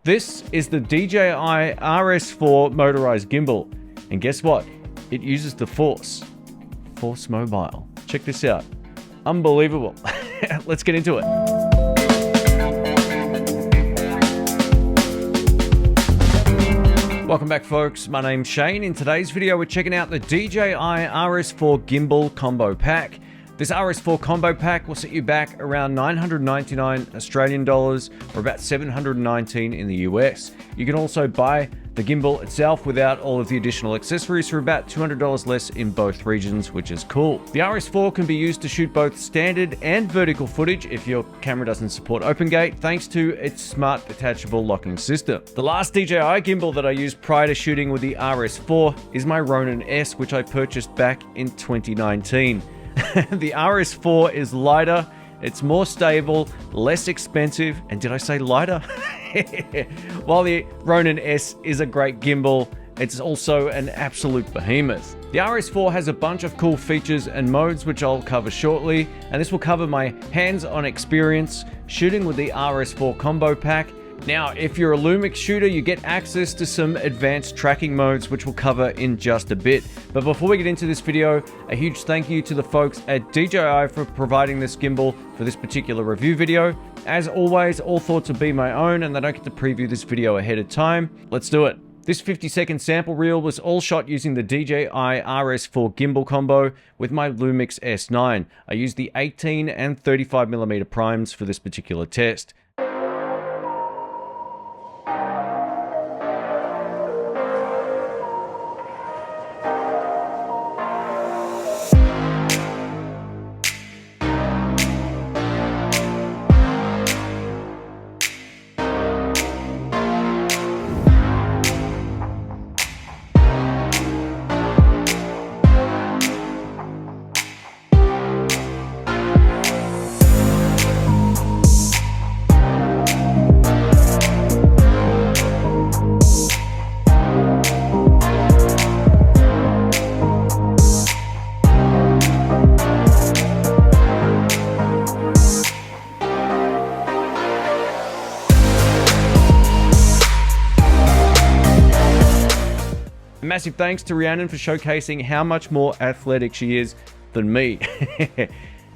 This is the DJI RS4 motorized gimbal. And guess what? It uses the Force Mobile. Check this out. Unbelievable. Let's get into it. Welcome back, folks. My name's Shane. In today's video, we're checking out the DJI RS4 Gimbal Combo Pack. This RS4 Combo Pack will set you back around 999 Australian dollars or about 719 in the US. You can also buy the gimbal itself without all of the additional accessories for about $200 less in both regions, which is cool. The RS4 can be used to shoot both standard and vertical footage if your camera doesn't support open gate, thanks to its smart detachable locking system. The last DJI gimbal that I used prior to shooting with the RS4 is my Ronin S, which I purchased back in 2019. The RS4 is lighter, it's more stable, less expensive, and did I say lighter? While the Ronin S is a great gimbal, it's also an absolute behemoth. The RS4 has a bunch of cool features and modes which I'll cover shortly, and this will cover my hands-on experience shooting with the RS4 Combo Pack. Now, if you're a LUMIX shooter, you get access to some advanced tracking modes, which we'll cover in just a bit. But before we get into this video, a huge thank you to the folks at DJI for providing this gimbal for this particular review video. As always, all thoughts will be my own, and I don't get to preview this video ahead of time. Let's do it. This 50-second sample reel was all shot using the DJI RS4 gimbal combo with my LUMIX S9. I used the 18 and 35mm primes for this particular test. Massive thanks to Rhiannon for showcasing how much more athletic she is than me.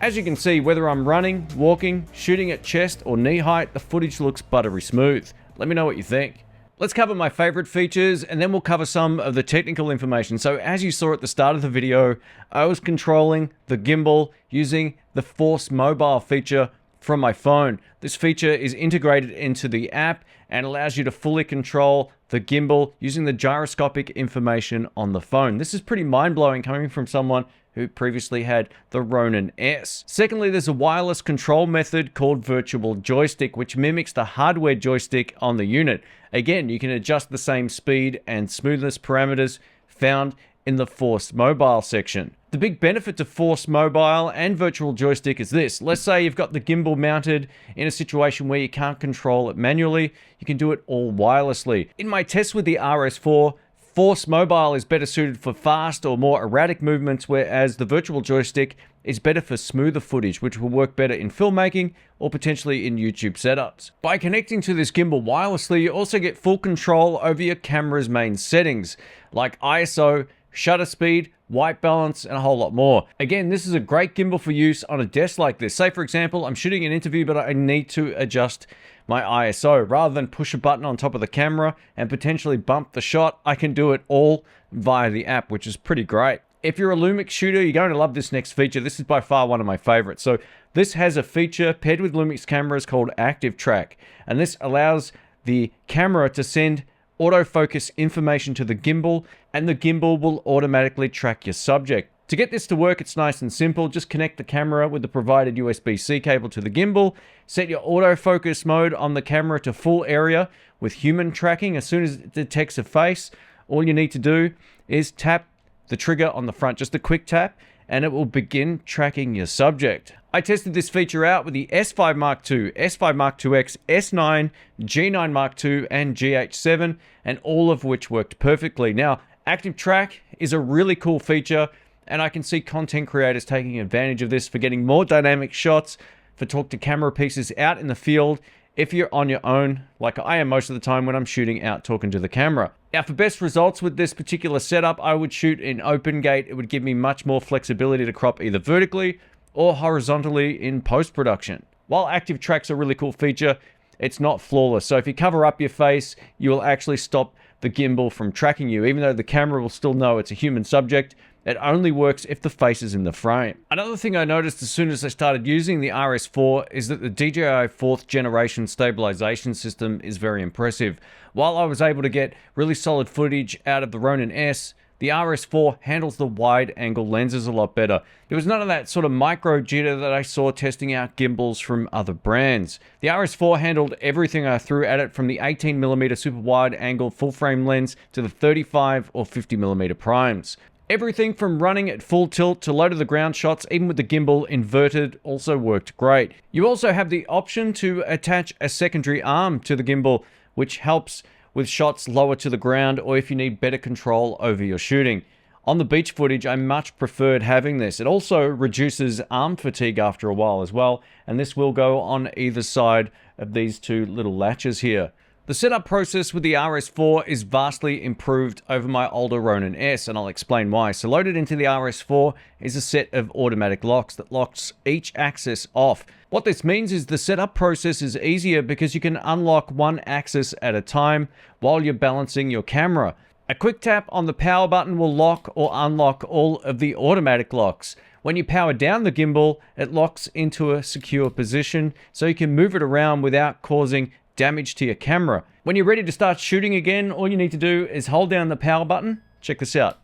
As you can see, whether I'm running, walking, shooting at chest or knee height, the footage looks buttery smooth. Let me know what you think. Let's cover my favorite features and then we'll cover some of the technical information. So as you saw at the start of the video, I was controlling the gimbal using the Force Mobile feature from my phone. This feature is integrated into the app and allows you to fully control the gimbal using the gyroscopic information on the phone. This is pretty mind-blowing coming from someone who previously had the Ronin S. Secondly, there's a wireless control method called virtual joystick, which mimics the hardware joystick on the unit. Again, you can adjust the same speed and smoothness parameters found in the Force Mobile section. The big benefit to Force Mobile and virtual joystick is this. Let's say you've got the gimbal mounted in a situation where you can't control it manually. You can do it all wirelessly. In my test with the RS4, Force Mobile is better suited for fast or more erratic movements, whereas the virtual joystick is better for smoother footage, which will work better in filmmaking or potentially in YouTube setups. By connecting to this gimbal wirelessly, you also get full control over your camera's main settings, like ISO, shutter speed, white balance, and a whole lot more. Again, this is a great gimbal for use on a desk like this. Say, for example, I'm shooting an interview, but I need to adjust my ISO. Rather than push a button on top of the camera and potentially bump the shot, I can do it all via the app, which is pretty great. If you're a LUMIX shooter, you're going to love this next feature. This is by far one of my favorites. So this has a feature paired with LUMIX cameras called Active Track, and this allows the camera to send autofocus information to the gimbal, and the gimbal will automatically track your subject. To get this to work, it's nice and simple. Just connect the camera with the provided USB-C cable to the gimbal, set your autofocus mode on the camera to full area with human tracking. As soon as it detects a face, all you need to do is tap the trigger on the front, just a quick tap, and it will begin tracking your subject. I tested this feature out with the S5II, S5IIX, S9, G9II, and GH7, and all of which worked perfectly. Now, Active Track is a really cool feature, and I can see content creators taking advantage of this for getting more dynamic shots, for talk to camera pieces out in the field if you're on your own, like I am most of the time when I'm shooting out talking to the camera. Now, for best results with this particular setup, I would shoot in open gate. It would give me much more flexibility to crop either vertically or horizontally in post-production. While active track's a really cool feature, it's not flawless. So if you cover up your face, you will actually stop the gimbal from tracking you. Even though the camera will still know it's a human subject, it only works if the face is in the frame. Another thing I noticed as soon as I started using the RS4 is that the DJI 4th generation stabilization system is very impressive. While I was able to get really solid footage out of the Ronin S, the RS4 handles the wide angle lenses a lot better. There was none of that sort of micro jitter that I saw testing out gimbals from other brands. The RS4 handled everything I threw at it, from the 18mm super wide angle full frame lens to the 35 or 50mm primes. Everything from running at full tilt to low to the ground shots, even with the gimbal inverted, also worked great. You also have the option to attach a secondary arm to the gimbal, which helps with shots lower to the ground or if you need better control over your shooting. On the beach footage, I much preferred having this. It also reduces arm fatigue after a while as well, and this will go on either side of these two little latches here. The setup process with the RS4 is vastly improved over my older Ronin S, and I'll explain why. So loaded into the RS4 is a set of automatic locks that locks each axis off. What this means is the setup process is easier because you can unlock one axis at a time while you're balancing your camera. A quick tap on the power button will lock or unlock all of the automatic locks. When you power down the gimbal, it locks into a secure position so you can move it around without causing damage to your camera. When you're ready to start shooting again, all you need to do is hold down the power button. Check this out.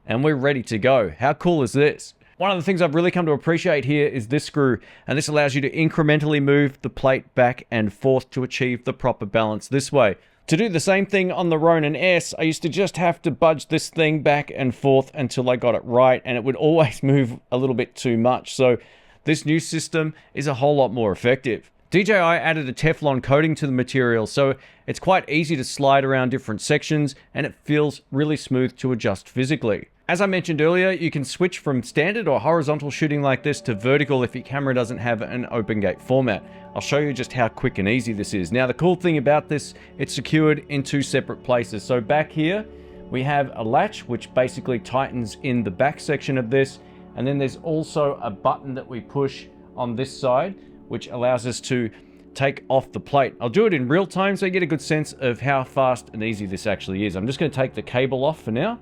And we're ready to go. How cool is this? One of the things I've really come to appreciate here is this screw, and this allows you to incrementally move the plate back and forth to achieve the proper balance this way. To do the same thing on the Ronin S, I used to just have to budge this thing back and forth until I got it right, and it would always move a little bit too much. So this new system is a whole lot more effective. DJI added a Teflon coating to the material, so it's quite easy to slide around different sections and it feels really smooth to adjust physically. As I mentioned earlier, you can switch from standard or horizontal shooting like this to vertical if your camera doesn't have an open gate format. I'll show you just how quick and easy this is. Now, the cool thing about this, it's secured in two separate places. So back here, we have a latch which basically tightens in the back section of this, and then there's also a button that we push on this side which allows us to take off the plate. I'll do it in real time so you get a good sense of how fast and easy this actually is. I'm just going to take the cable off for now.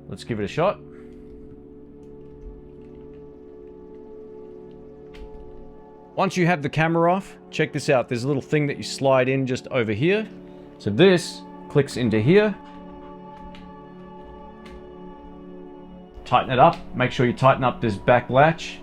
Let's give it a shot. Once you have the camera off, check this out. There's a little thing that you slide in just over here. So this clicks into here. Tighten it up. Make sure you tighten up this back latch.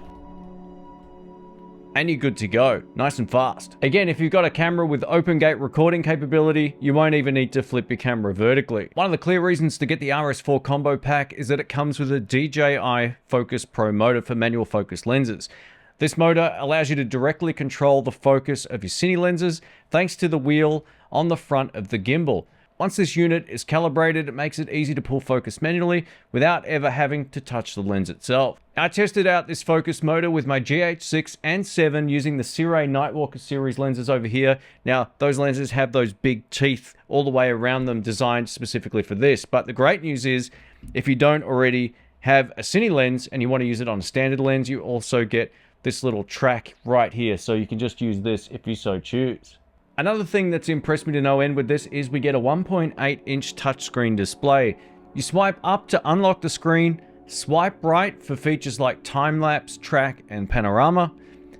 And you're good to go. Nice and fast. Again, if you've got a camera with open gate recording capability, you won't even need to flip your camera vertically. One of the clear reasons to get the RS4 combo pack is that it comes with a DJI Focus Pro Motor for manual focus lenses. This motor allows you to directly control the focus of your cine lenses thanks to the wheel on the front of the gimbal. Once this unit is calibrated, it makes it easy to pull focus manually without ever having to touch the lens itself. I tested out this focus motor with my GH6 and 7 using the Sirui Nightwalker series lenses over here. Now, those lenses have those big teeth all the way around them designed specifically for this. But the great news is, if you don't already have a cine lens and you want to use it on a standard lens, you also get this little track right here. So you can just use this if you so choose. Another thing that's impressed me to no end with this is we get a 1.8-inch touchscreen display. You swipe up to unlock the screen, swipe right for features like time-lapse, track, and panorama,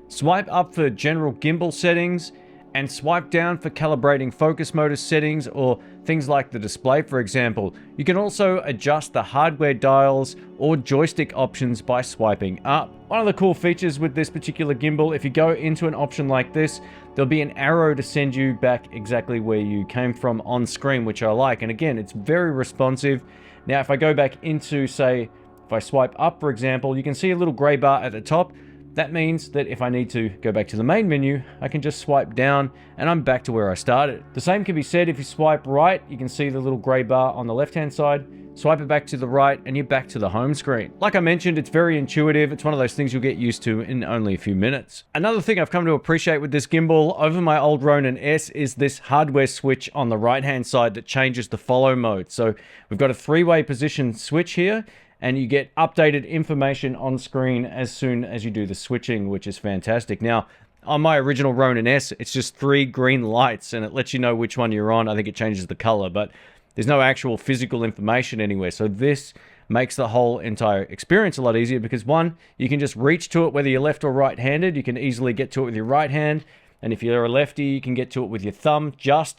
swipe up for general gimbal settings, and swipe down for calibrating focus motor settings or things like the display, for example. You can also adjust the hardware dials or joystick options by swiping up. One of the cool features with this particular gimbal, if you go into an option like this, there'll be an arrow to send you back exactly where you came from on screen, which I like. And again, it's very responsive. Now, if I go back into, say, if I swipe up, for example, you can see a little gray bar at the top. That means that if I need to go back to the main menu, I can just swipe down and I'm back to where I started. The same can be said if you swipe right. You can see the little gray bar on the left-hand side. Swipe it back to the right and you're back to the home screen. Like I mentioned, it's very intuitive. It's one of those things you'll get used to in only a few minutes. Another thing I've come to appreciate with this gimbal over my old Ronin S is this hardware switch on the right-hand side that changes the follow mode. So we've got a 3-way position switch here, and you get updated information on screen as soon as you do the switching, which is fantastic. Now, on my original Ronin S, it's just 3 green lights, and it lets you know which one you're on. I think it changes the color, but there's no actual physical information anywhere. So this makes the whole entire experience a lot easier because, one, you can just reach to it whether you're left or right-handed. You can easily get to it with your right hand. And if you're a lefty, you can get to it with your thumb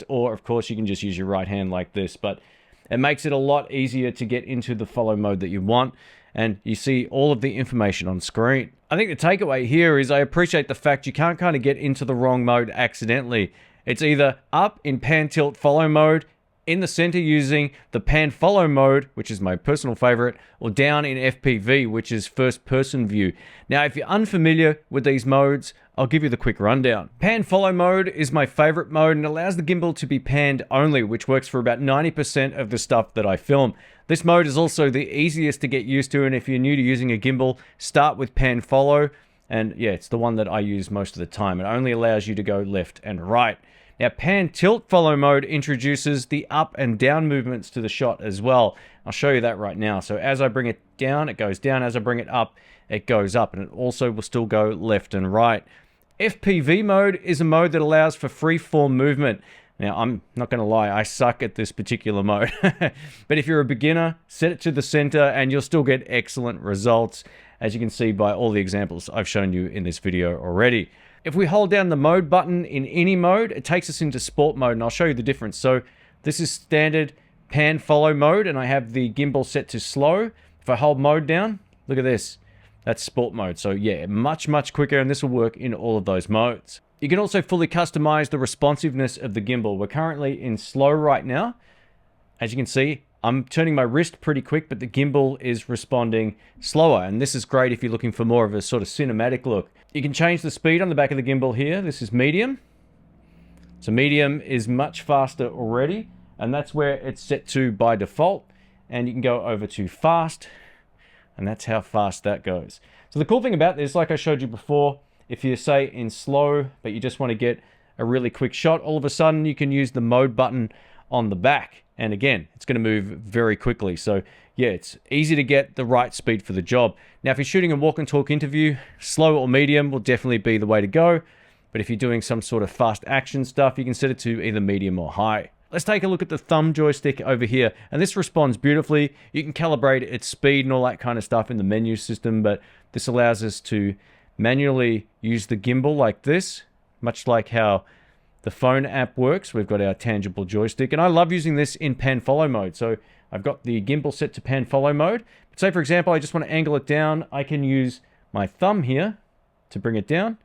or of course, you can just use your right hand like this. But it makes it a lot easier to get into the follow mode that you want. And you see all of the information on screen. I think the takeaway here is I appreciate the fact you can't kind of get into the wrong mode accidentally. It's either up in pan tilt follow mode, in the center using the pan follow mode, which is my personal favorite, or down in FPV, which is first person view. Now, if you're unfamiliar with these modes, I'll give you the quick rundown. Pan follow mode is my favorite mode and allows the gimbal to be panned only, which works for about 90% of the stuff that I film. This mode is also the easiest to get used to, and if you're new to using a gimbal, start with pan follow. And yeah, it's the one that I use most of the time. It only allows you to go left and right. Now, pan tilt follow mode introduces the up and down movements to the shot as well. I'll show you that right now. So as I bring it down, it goes down. As I bring it up, it goes up. And it also will still go left and right. FPV mode is a mode that allows for free-form movement. Now, I'm not going to lie, I suck at this particular mode. But if you're a beginner, set it to the center and you'll still get excellent results, as you can see by all the examples I've shown you in this video already. If we hold down the mode button in any mode, it takes us into sport mode, and I'll show you the difference. So this is standard pan follow mode, and I have the gimbal set to slow. If I hold mode down, look at this. That's sport mode. So yeah, much quicker, and this will work in all of those modes. You can also fully customize the responsiveness of the gimbal. We're currently in slow right now. As you can see, I'm turning my wrist pretty quick, but the gimbal is responding slower. And this is great if you're looking for more of a sort of cinematic look. You can change the speed on the back of the gimbal here. This is medium. So medium is much faster already, and that's where it's set to by default. And you can go over to fast, and that's how fast that goes. So the cool thing about this, like I showed you before, if you say in slow, but you just want to get a really quick shot, all of a sudden you can use the mode button on the back. And again, it's going to move very quickly. So yeah, it's easy to get the right speed for the job. Now, if you're shooting a walk and talk interview, slow or medium will definitely be the way to go. But if you're doing some sort of fast action stuff, you can set it to either medium or high. Let's take a look at the thumb joystick over here. And this responds beautifully. You can calibrate its speed and all that kind of stuff in the menu system, but this allows us to manually use the gimbal like this, much like how the phone app works. We've got our tangible joystick, and I love using this in pan follow mode. So I've got the gimbal set to pan follow mode. But say, for example, I just want to angle it down. I can use my thumb here to bring it down,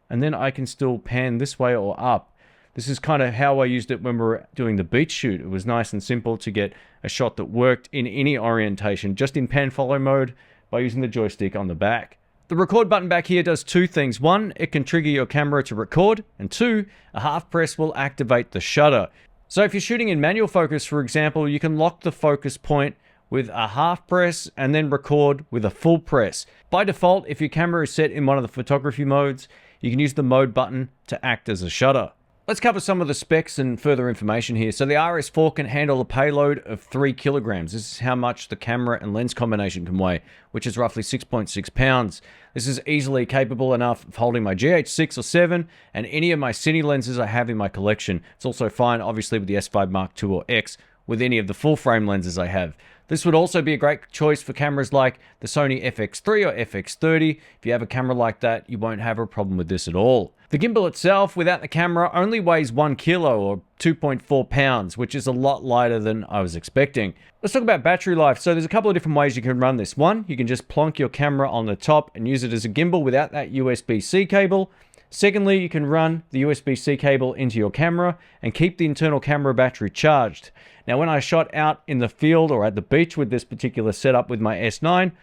and then I can still pan this way or up. This is kind of how I used it when we were doing the beach shoot. It was nice and simple to get a shot that worked in any orientation, just in pan follow mode by using the joystick on the back. The record button back here does two things. One, it can trigger your camera to record, and two, a half press will activate the shutter. So if you're shooting in manual focus, for example, you can lock the focus point with a half press and then record with a full press. By default, if your camera is set in one of the photography modes, you can use the mode button to act as a shutter. Let's cover some of the specs and further information here. So the RS4 can handle a payload of 3 kilograms. This is how much the camera and lens combination can weigh, which is roughly 6.6 pounds. This is easily capable enough of holding my GH6 or 7 and any of my cine lenses I have in my collection. It's also fine, obviously, with the S5II or X, with any of the full frame lenses I have. This would also be a great choice for cameras like the Sony FX3 or FX30. If you have a camera like that, you won't have a problem with this at all. The gimbal itself, without the camera, only weighs 1 kilo or 2.4 pounds, which is a lot lighter than I was expecting. Let's talk about battery life. So there's a couple of different ways you can run this. One, you can just plonk your camera on the top and use it as a gimbal without that USB-C cable. Secondly, you can run the USB-C cable into your camera and keep the internal camera battery charged. Now, when I shot out in the field or at the beach with this particular setup with my S9,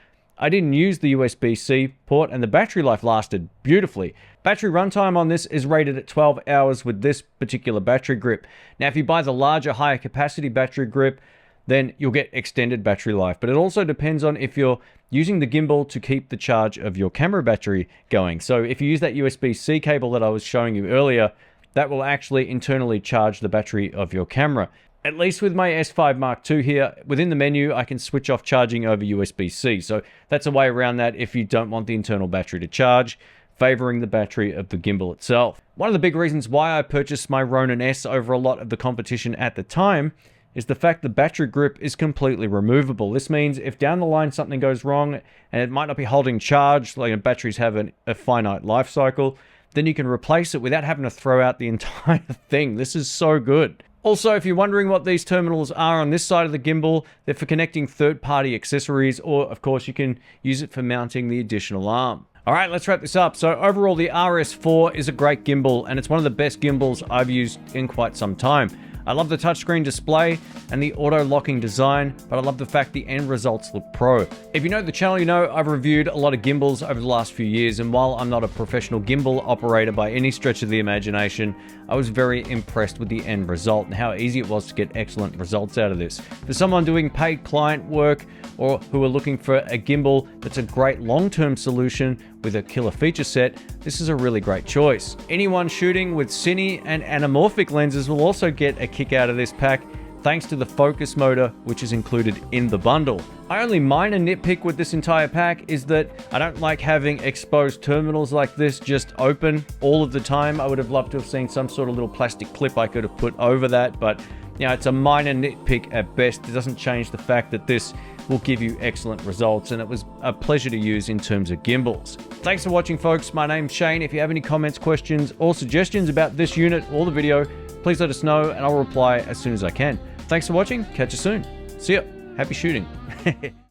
I didn't use the USB-C port and the battery life lasted beautifully. Battery runtime on this is rated at 12 hours with this particular battery grip. Now, if you buy the larger, higher capacity battery grip, then you'll get extended battery life. But it also depends on if you're using the gimbal to keep the charge of your camera battery going. So if you use that USB-C cable that I was showing you earlier, that will actually internally charge the battery of your camera. At least with my S5II here, within the menu, I can switch off charging over USB-C. So that's a way around that if you don't want the internal battery to charge, favoring the battery of the gimbal itself. One of the big reasons why I purchased my Ronin S over a lot of the competition at the time is the fact the battery grip is completely removable. This means if down the line something goes wrong and it might not be holding charge, like batteries have a finite life cycle, then you can replace it without having to throw out the entire thing. This is so good. Also, if you're wondering what these terminals are on this side of the gimbal, they're for connecting third-party accessories, or of course you can use it for mounting the additional arm. All right, let's wrap this up. So overall, the RS4 is a great gimbal, and it's one of the best gimbals I've used in quite some time. I love the touchscreen display and the auto-locking design, but I love the fact the end results look pro. If you know the channel, you know I've reviewed a lot of gimbals over the last few years, and while I'm not a professional gimbal operator by any stretch of the imagination, I was very impressed with the end result and how easy it was to get excellent results out of this. For someone doing paid client work or who are looking for a gimbal that's a great long-term solution with a killer feature set, this is a really great choice. Anyone shooting with cine and anamorphic lenses will also get a kick out of this pack, thanks to the focus motor, which is included in the bundle. My only minor nitpick with this entire pack is that I don't like having exposed terminals like this just open all of the time. I would have loved to have seen some sort of little plastic clip I could have put over that, but you know, it's a minor nitpick at best. It doesn't change the fact that this will give you excellent results, and it was a pleasure to use in terms of gimbals. Thanks for watching, folks. My name's Shane. If you have any comments, questions, or suggestions about this unit or the video, please let us know and I'll reply as soon as I can. Thanks for watching. Catch you soon. See ya. Happy shooting.